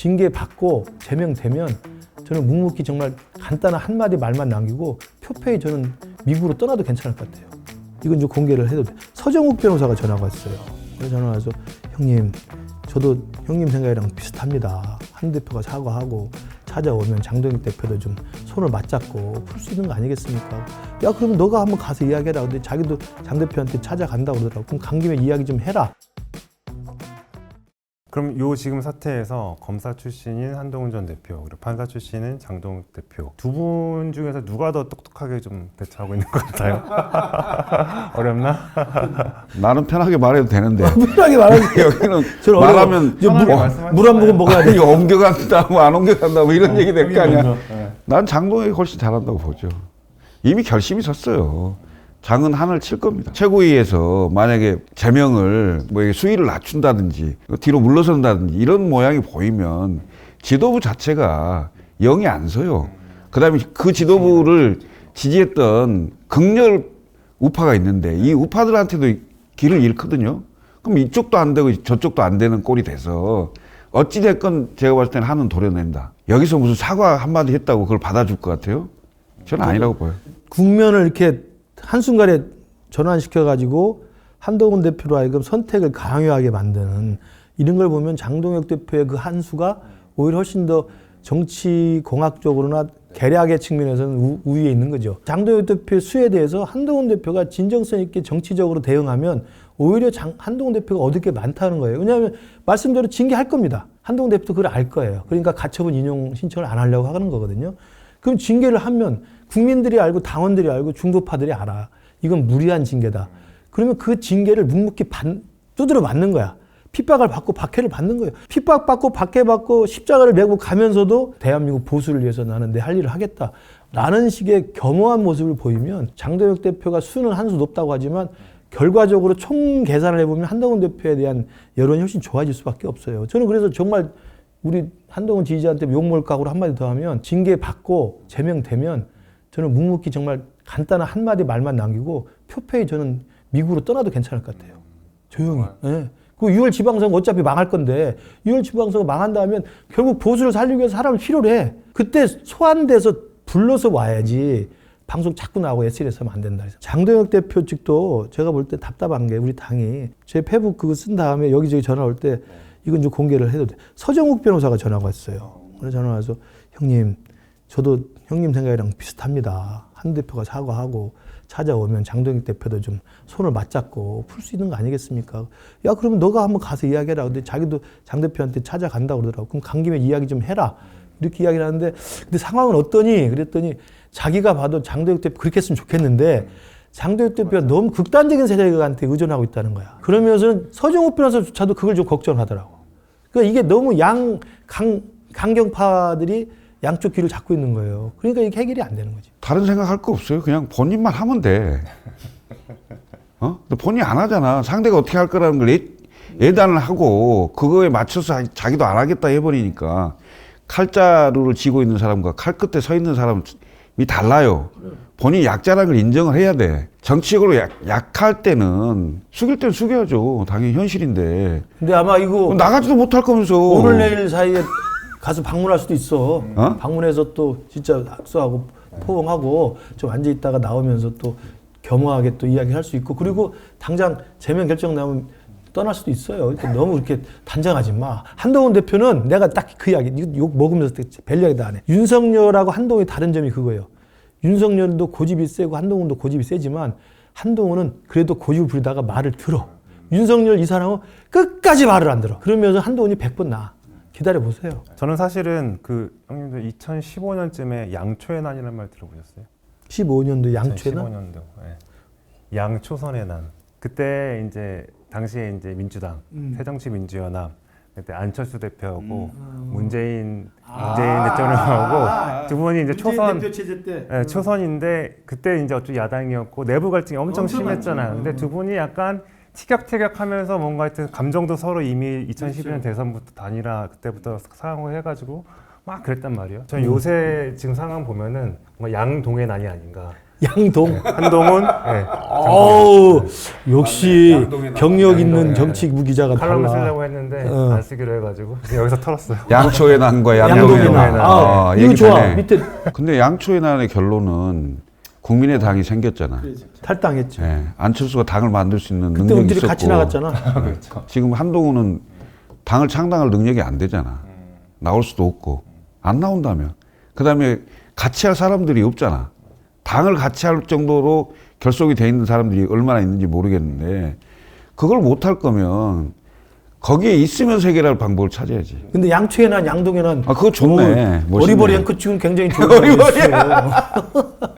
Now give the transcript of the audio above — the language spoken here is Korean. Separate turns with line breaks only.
징계 받고 제명되면 저는 묵묵히 정말 간단한 한마디 말만 남기고 표표히 저는 미국으로 떠나도 괜찮을 것 같아요. 이건 좀 공개를 해도 돼. 서정욱 변호사가 전화가 왔어요. 그래서 전화 와서 형님, 저도 형님 생각이랑 비슷합니다. 한 대표가 사과하고 찾아오면 장동혁 대표도 좀 손을 맞잡고 풀 수 있는 거 아니겠습니까? 야, 그러면 너가 한번 가서 이야기해라. 근데 자기도 장 대표한테 찾아간다고 그러더라고. 그럼 간 김에 이야기 좀 해라.
그럼 요 지금 사태에서 검사 출신인 한동훈 전 대표 그리고 판사 출신인 장동혁 대표 두 분 중에서 누가 더 똑똑하게 좀 대처하고 있는 것 같아요? 어렵나?
나는 편하게 말해도 되는데
편하게 말하세요.
여기는 말하면
물 한 모금 먹어야 돼.
이거 옮겨간다, 뭐 안 옮겨간다, 뭐 이런 얘기 될 거 아니야. 난 장동혁이 훨씬 잘한다고 보죠. 이미 결심이 섰어요. 장은 한을 칠 겁니다. 최고위에서 만약에 제명을 뭐 수위를 낮춘다든지 뒤로 물러선다든지 이런 모양이 보이면 지도부 자체가 영이 안 서요. 그다음에 그 지도부를 지지했던 극렬 우파가 있는데 이 우파들한테도 길을 잃거든요. 그럼 이쪽도 안 되고 저쪽도 안 되는 꼴이 돼서 어찌됐건 제가 봤을 때는 한은 도려낸다. 여기서 무슨 사과 한마디 했다고 그걸 받아줄 것 같아요? 저는 아니라고 보여요.
국면을 이렇게 한순간에 전환시켜가지고 한동훈 대표로 하여금 선택을 강요하게 만드는 이런 걸 보면 장동혁 대표의 그 한 수가 오히려 훨씬 더 정치 공학적으로나 계략의 측면에서는 우위에 있는 거죠. 장동혁 대표의 수에 대해서 한동훈 대표가 진정성 있게 정치적으로 대응하면 오히려 한동훈 대표가 얻을 게 많다는 거예요. 왜냐하면 말씀대로 징계할 겁니다. 한동훈 대표도 그걸 알 거예요. 그러니까 가처분 인용 신청을 안 하려고 하는 거거든요. 그럼 징계를 하면 국민들이 알고 당원들이 알고 중도파들이 알아. 이건 무리한 징계다. 그러면 그 징계를 묵묵히 두드려 맞는 거야. 핍박을 받고 박해를 받는 거예요. 핍박받고 박해받고 십자가를 메고 가면서도 대한민국 보수를 위해서 나는 내 할 일을 하겠다. 라는 식의 겸허한 모습을 보이면 장동혁 대표가 수는 한 수 높다고 하지만 결과적으로 총 계산을 해보면 한동훈 대표에 대한 여론이 훨씬 좋아질 수밖에 없어요. 저는 그래서 정말 우리 한동훈 지지자한테 욕먹을 각오로 한마디 더 하면 징계 받고 제명되면 저는 묵묵히 정말 간단한 한마디 말만 남기고 표표히 저는 미국으로 떠나도 괜찮을 것 같아요. 조용히. 네. 그 6월 지방선거 어차피 망할 건데 6월 지방선거 망한다면 결국 보수를 살리기 위해서 사람을 필요로 해. 그때 소환돼서 불러서 와야지 방송 자꾸 나오고 SNS에 하면 안 된다. 장동혁 대표 측도 제가 볼 때 답답한 게 우리 당이 제 페북 그거 쓴 다음에 여기저기 전화 올 때 이건 좀 공개를 해도 돼. 서정욱 변호사가 전화가 왔어요. 그래서 전화 와서 형님, 저도 형님 생각이랑 비슷합니다. 한 대표가 사과하고 찾아오면 장동혁 대표도 좀 손을 맞잡고 풀 수 있는 거 아니겠습니까? 야, 그러면 너가 한번 가서 이야기해라. 근데 자기도 장 대표한테 찾아간다고 그러더라고. 그럼 간 김에 이야기 좀 해라. 이렇게 이야기를 하는데 근데 상황은 어떠니? 그랬더니 자기가 봐도 장동혁 대표 그렇게 했으면 좋겠는데 장동혁 대표가 너무 극단적인 세력한테 의존하고 있다는 거야. 그러면서 서정욱 변호사조차도 그걸 좀 걱정하더라고. 그러니까 이게 너무 강경파들이 양쪽 귀를 잡고 있는 거예요. 그러니까 이게 해결이 안 되는 거지.
다른 생각할 거 없어요. 그냥 본인만 하면 돼. 근데 본인이 안 하잖아. 상대가 어떻게 할 거라는 걸 예단을 하고 그거에 맞춰서 자기도 안 하겠다 해버리니까 칼자루를 쥐고 있는 사람과 칼 끝에 서 있는 사람이 달라요. 본인이 약자라는 걸 인정을 해야 돼. 정치적으로 약할 때는 숙일 때는 숙여야죠. 당연히 현실인데.
근데 아마 이거
나가지도 못할 거면서
오늘 내일 사이에 가서 방문할 수도 있어. 방문해서 또 진짜 악수하고 포옹하고 좀 앉아 있다가 나오면서 또 겸허하게 또 이야기할 수 있고 그리고 당장 제명 결정 나오면 떠날 수도 있어요. 그러니까 너무 이렇게 단정하지 마. 한동훈 대표는 내가 딱 그 이야기 욕 먹으면서 별 이야기도 안 해. 윤석열하고 한동훈이 다른 점이 그거예요. 윤석열도 고집이 세고 한동훈도 고집이 세지만 한동훈은 그래도 고집을 부리다가 말을 들어. 윤석열 이 사람은 끝까지 말을 안 들어. 그러면서 한동훈이 100번 나아. 기다려보세요.
저는 사실은 형님들 2015년쯤에 양초의 난이라는 말 들어보셨어요?
15년도 양초의 난?
2015년도. 네. 양초선의 난. 그때 이제 당시에 이제 민주당, 새정치민주연합, 그때 안철수 대표하고 문재인 대통령하고 두 분이 이제 초선
대표 체제 때.
네, 초선인데 그때 이제 어쩌 야당이었고 내부 갈등이 엄청 심했잖아요. 근데 두 분이 약간 티격태격하면서 뭔가 하여튼 감정도 서로 이미 2012년 대선부터 단일화 그때부터 상황을 해가지고 막 그랬단 말이에요. 저는 요새 지금 상황 보면은 뭔가 양동의 난이 아닌가.
양동.
한동훈, 네.
어우, 역시
양동에
경력 있는
양동에
정치 무기자가
칼럼을
달라.
쓰려고 했는데
어.
안 쓰기로 해가지고 그냥 여기서 털었어요.
양초의 난과
양동이나.
양동의
양동이나.
난.
아, 이거
얘기
좋아.
전에.
밑에
근데 양초의 난의 결론은 국민의당이 생겼잖아.
탈당했죠.
예, 안철수가 당을 만들 수 있는
그때
능력이
우리들이
있었고.
같이 나갔잖아.
지금 한동훈은 당을 창당할 능력이 안 되잖아. 나올 수도 없고 안 나온다며. 그다음에 같이 할 사람들이 없잖아. 당을 같이 할 정도로 결속이 돼 있는 사람들이 얼마나 있는지 모르겠는데 그걸 못 할 거면 거기에 있으면서 해결할 방법을 찾아야지.
근데 양초에난 양동에난
아 그거 좋네. 멋있네.
어리버리한 그 지금 굉장히 좋은 거 있어요.